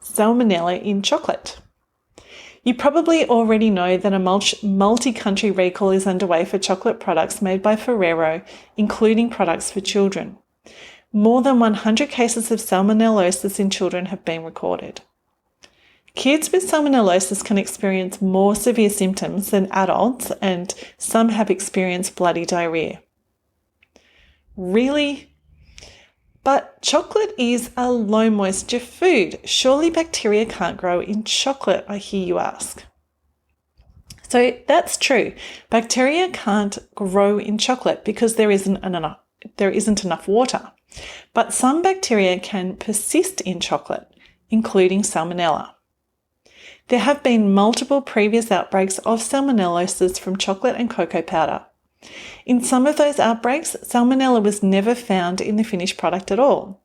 Salmonella in chocolate. You probably already know that a multi-country recall is underway for chocolate products made by Ferrero, including products for children. More than 100 cases of salmonellosis in children have been recorded. Kids with salmonellosis can experience more severe symptoms than adults, and some have experienced bloody diarrhoea. Really? But chocolate is a low moisture food. Surely bacteria can't grow in chocolate, I hear you ask. So that's true. Bacteria can't grow in chocolate because there isn't enough water. But some bacteria can persist in chocolate, including Salmonella. There have been multiple previous outbreaks of salmonellosis from chocolate and cocoa powder. In some of those outbreaks, Salmonella was never found in the finished product at all.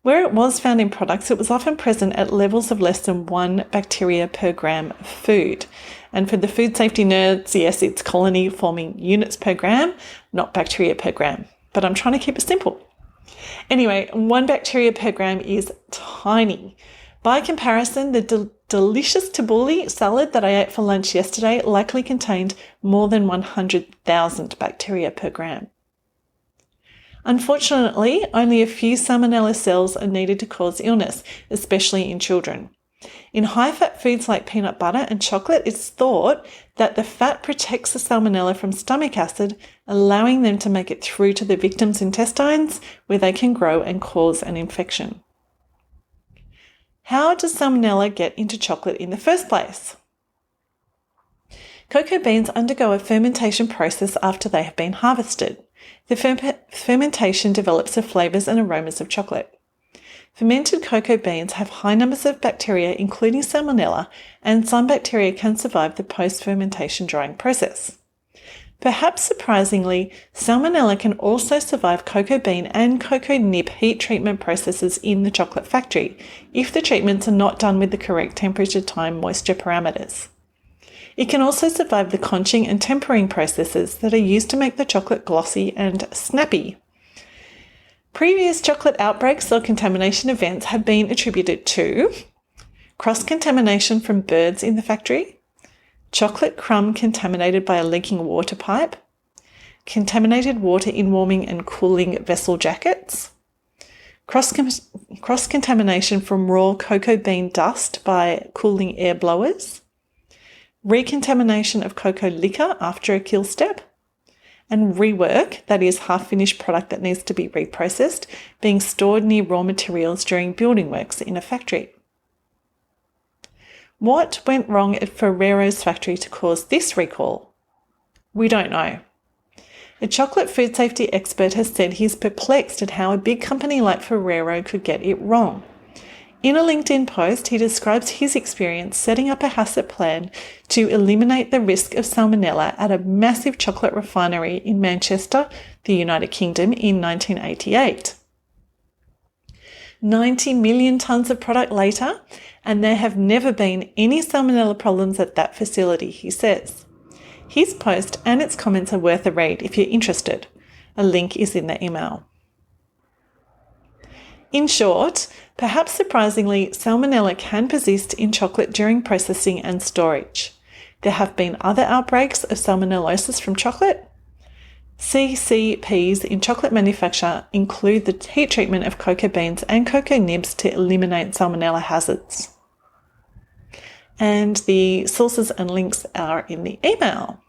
Where it was found in products, it was often present at levels of less than 1 bacteria per gram of food. And for the food safety nerds, yes, it's colony-forming units per gram, not bacteria per gram. But I'm trying to keep it simple. Anyway, 1 bacteria per gram is tiny. By comparison, the delicious tabbouleh salad that I ate for lunch yesterday likely contained more than 100,000 bacteria per gram. Unfortunately, only a few salmonella cells are needed to cause illness, especially in children. In high-fat foods like peanut butter and chocolate, it's thought that the fat protects the salmonella from stomach acid, allowing them to make it through to the victim's intestines, where they can grow and cause an infection. How does salmonella get into chocolate in the first place? Cocoa beans undergo a fermentation process after they have been harvested. The fermentation develops the flavours and aromas of chocolate. Fermented cocoa beans have high numbers of bacteria, including Salmonella, and some bacteria can survive the post-fermentation drying process. Perhaps surprisingly, Salmonella can also survive cocoa bean and cocoa nib heat treatment processes in the chocolate factory if the treatments are not done with the correct temperature, time, moisture parameters. It can also survive the conching and tempering processes that are used to make the chocolate glossy and snappy. Previous chocolate outbreaks or contamination events have been attributed to cross-contamination from birds in the factory, chocolate crumb contaminated by a leaking water pipe, contaminated water in warming and cooling vessel jackets, cross-contamination from raw cocoa bean dust by cooling air blowers, recontamination of cocoa liquor after a kill step, and rework, that is half-finished product that needs to be reprocessed, being stored near raw materials during building works in a factory. What went wrong at Ferrero's factory to cause this recall? We don't know. A chocolate food safety expert has said he's perplexed at how a big company like Ferrero could get it wrong. In a LinkedIn post, he describes his experience setting up a HACCP plan to eliminate the risk of salmonella at a massive chocolate refinery in Manchester, the United Kingdom, in 1988. 90 million tonnes of product later, and there have never been any salmonella problems at that facility, he says. His post and its comments are worth a read if you're interested. A link is in the email. In short, perhaps surprisingly, salmonella can persist in chocolate during processing and storage. There have been other outbreaks of salmonellosis from chocolate. CCPs in chocolate manufacture include the heat treatment of cocoa beans and cocoa nibs to eliminate salmonella hazards. And the sources and links are in the email.